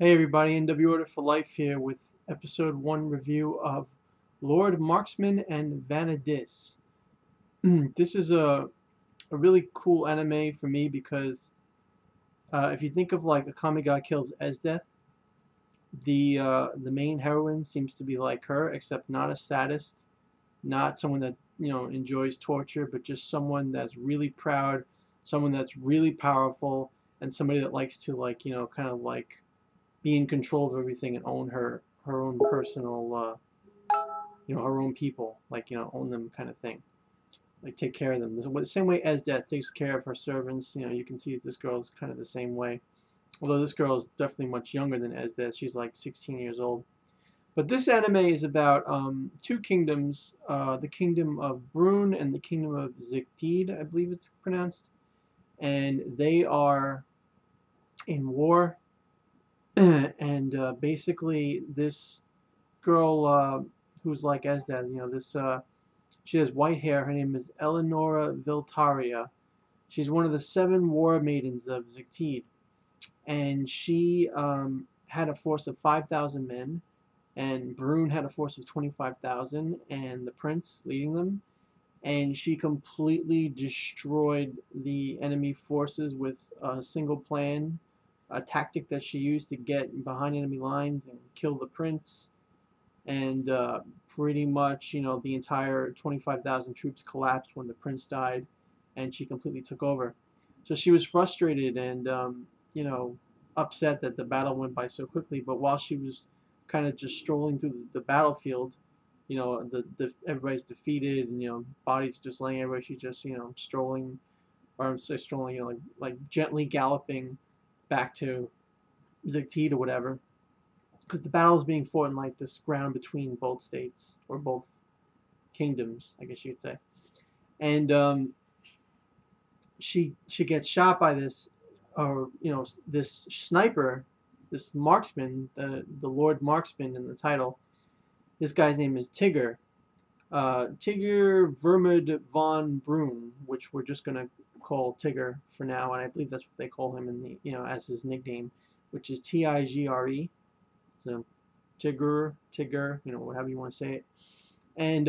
Hey everybody, NW Order for Life here with episode 1 review of Lord Marksman and Vanadis. This is a really cool anime for me because if you think of like a Kamiga kills Esdeath, the main heroine seems to be like her, except not a sadist, not someone that enjoys torture, but just someone that's really proud, someone that's really powerful, and somebody that likes to kind of like be in control of everything and own her own personal her own people, like own them kind of thing, like take care of them the same way as Death takes care of her servants. You can see that this girl is kind of the same way, although this girl is definitely much younger than Esdeath. She's like 16 years old. But this anime is about two kingdoms, the kingdom of Brune and the kingdom of Zictide, I believe it's pronounced, and they are in war. And basically this girl who's like Esdad, she has white hair. Her name is Eleonora Viltaria. She's one of the 7 war maidens of Zictide, and she had a force of 5,000 men, and Brune had a force of 25,000, and the prince leading them. And she completely destroyed the enemy forces with a single plan, a tactic that she used to get behind enemy lines and kill the prince. And pretty much, the entire 25,000 troops collapsed when the prince died, and she completely took over. So she was frustrated and, upset that the battle went by so quickly. But while she was kind of just strolling through the battlefield, everybody's defeated, and bodies just laying everywhere. She's just strolling, or I'm say strolling, like gently galloping back to Zictide or whatever, because the battle is being fought in like this ground between both states or both kingdoms, I guess you could say. And she gets shot by this, or this sniper, this marksman, the Lord Marksman in the title. This guy's name is Tigrevurmud Vorn, which we're just gonna call Tigger for now, and I believe that's what they call him in the as his nickname, which is Tigre. So Tigger, whatever you want to say it. And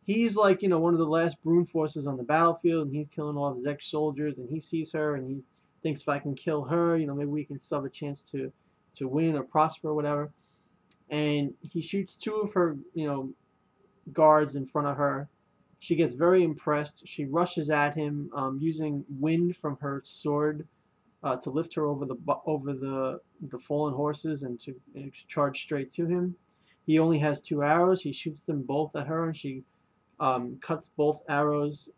he's like one of the last Brune forces on the battlefield, and he's killing all of his ex-soldiers, and he sees her, and he thinks, if I can kill her, maybe we can still have a chance to win or prosper or whatever. And he shoots 2 of her guards in front of her. She gets very impressed. She rushes at him, using wind from her sword to lift her over the fallen horses and to charge straight to him. He only has 2 arrows. He shoots them both at her, and she cuts both arrows,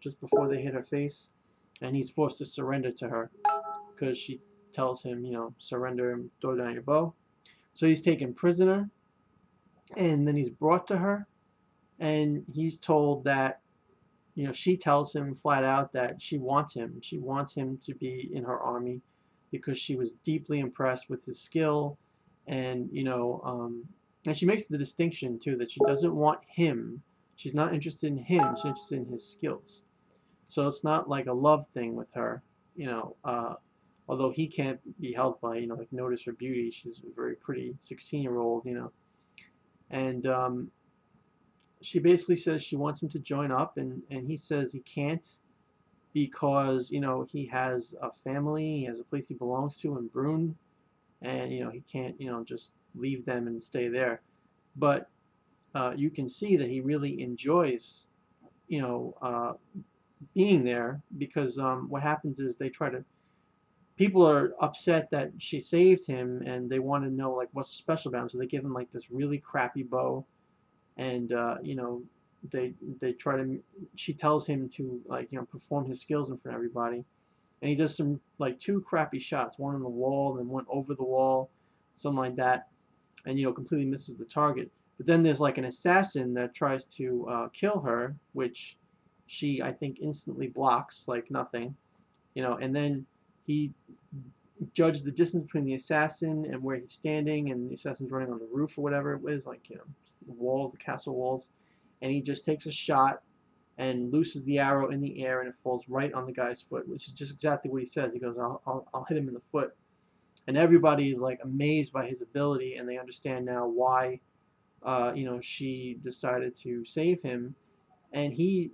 just before they hit her face, and he's forced to surrender to her because she tells him, surrender and throw down your bow. So he's taken prisoner, and then he's brought to her, and he's told that, she tells him flat out that she wants him. She wants him to be in her army because she was deeply impressed with his skill, and and she makes the distinction too that she doesn't want him. She's not interested in him. She's interested in his skills. So it's not like a love thing with her, although he can't be held by like notice her beauty. She's a very pretty 16-year-old, and she basically says she wants him to join up, and he says he can't because he has a family, he has a place he belongs to in Brune, and he can't just leave them and stay there. But you can see that he really enjoys being there, because what happens is people are upset that she saved him, and they want to know like what's special about him, so they give him like this really crappy bow, and they try to she tells him to perform his skills in front of everybody, and he does some like 2 crappy shots, one on the wall and one over the wall, something like that, and completely misses the target. But then there's like an assassin that tries to kill her, which she, I think, instantly blocks like nothing, and then he judged the distance between the assassin and where he's standing, and the assassin's running on the roof or whatever it was, like the walls, the castle walls, and he just takes a shot and looses the arrow in the air, and it falls right on the guy's foot, which is just exactly what he says. He goes, I'll hit him in the foot. and everybody is like amazed by his ability, and they understand now why she decided to save him, and she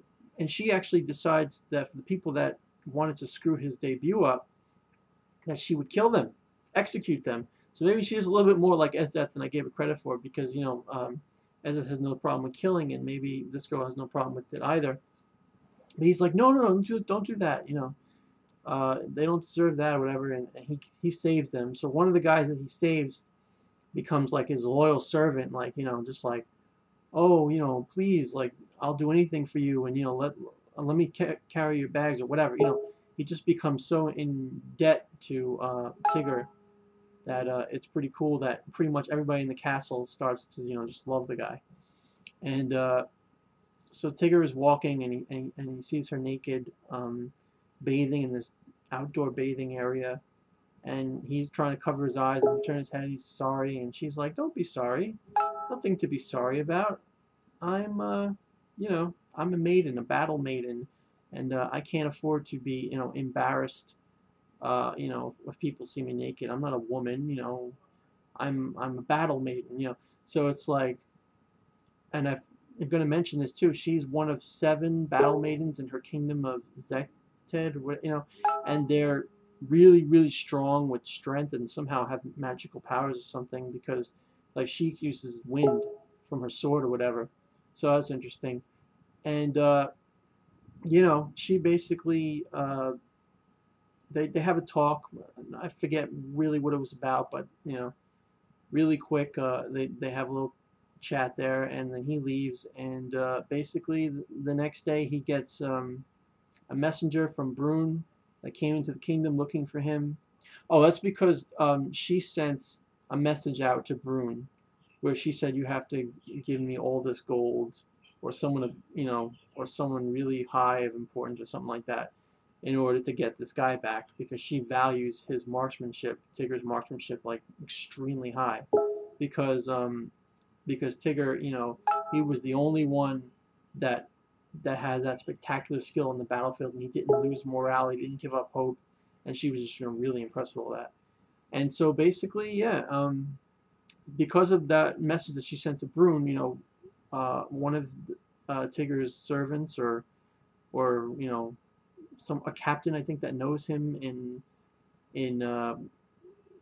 actually decides that for the people that wanted to screw his debut up, that she would kill them, execute them. So maybe she is a little bit more like Esdeath than I gave her credit for, because Esdeath has no problem with killing, and maybe this girl has no problem with it either. But he's like, no, no, no, don't do that. They don't deserve that or whatever, and he saves them. So one of the guys that he saves becomes like his loyal servant, like just like, oh, please, like, I'll do anything for you, and let me carry your bags or whatever. He just becomes so in debt to Tigger that it's pretty cool that pretty much everybody in the castle starts to just love the guy. And so Tigger is walking, and he sees her naked, bathing in this outdoor bathing area, and he's trying to cover his eyes and turn his head. He's sorry, and she's like, "Don't be sorry. Nothing to be sorry about. I'm I'm a maiden, a battle maiden, and I can't afford to be embarrassed if people see me naked. I'm not a woman, I'm a battle maiden. So it's like, and I'm going to mention this too. She's one of 7 battle maidens in her kingdom of Zekted, and they're really, really strong with strength and somehow have magical powers or something, because like she uses wind from her sword or whatever. So that's interesting. And she basically they have a talk. I forget really what it was about, but really quick they have a little chat there, and then he leaves, and basically the next day he gets a messenger from Brune that came into the kingdom looking for him. Oh, that's because she sent a message out to Brune where she said, you have to give me all this gold, or someone of or someone really high of importance or something like that, in order to get this guy back, because she values his marksmanship, Tigger's marksmanship, like extremely high, because Tigger, he was the only one that has that spectacular skill on the battlefield, and he didn't lose morale, he didn't give up hope, and she was just really impressed with all that. And so basically, yeah, because of that message that she sent to Brune, one of Tigger's servants, or a captain, I think, that knows him in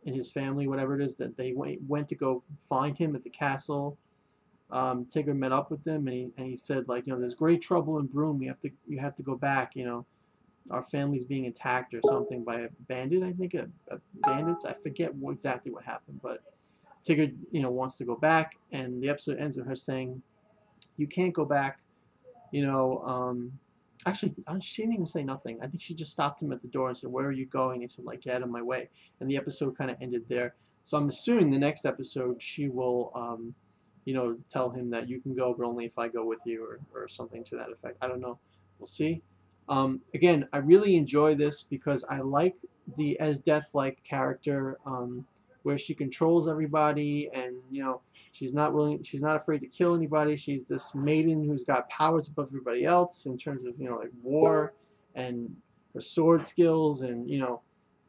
his family, whatever it is, that they went to go find him at the castle. Tigger met up with them, and he said, like, there's great trouble in Brune. You have to go back. Our family's being attacked or something by a bandit. I think a bandits. I forget exactly what happened, but Tigger, wants to go back, and the episode ends with her saying, "You can't go back." Actually, she didn't even say nothing. I think she just stopped him at the door and said, "Where are you going?" He said, like, "Get out of my way." And the episode kind of ended there. So I'm assuming the next episode she will, tell him that you can go, but only if I go with you, or something to that effect. I don't know. We'll see. Again, I really enjoy this because I like the Esdeath-like character, where she controls everybody, and she's not afraid to kill anybody. She's this maiden who's got powers above everybody else in terms of like war and her sword skills, and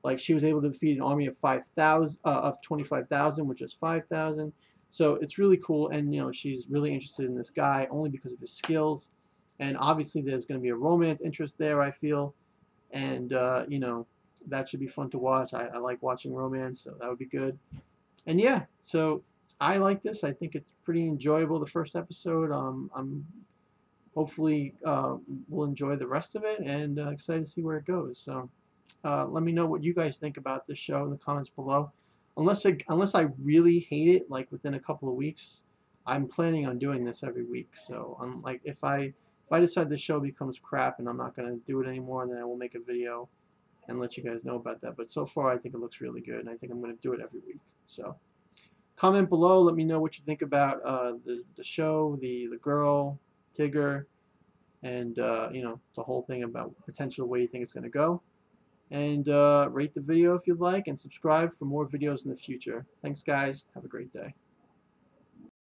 like she was able to defeat an army of 5,000 of 25,000, which is 5,000. So it's really cool, and she's really interested in this guy only because of his skills, and obviously there's going to be a romance interest there, I feel, and that should be fun to watch. I like watching romance, so that would be good. And yeah, so I like this. I think it's pretty enjoyable, the first episode. I'm hopefully will enjoy the rest of it, and excited to see where it goes. So let me know what you guys think about this show in the comments below. Unless I really hate it, like within a couple of weeks, I'm planning on doing this every week. So like if I decide the show becomes crap and I'm not going to do it anymore, then I will make a video and let you guys know about that. But so far, I think it looks really good, and I think I'm going to do it every week. So comment below. Let me know what you think about the show, the girl, Tigger, and the whole thing about potential way you think it's going to go. And rate the video if you'd like, and subscribe for more videos in the future. Thanks, guys. Have a great day.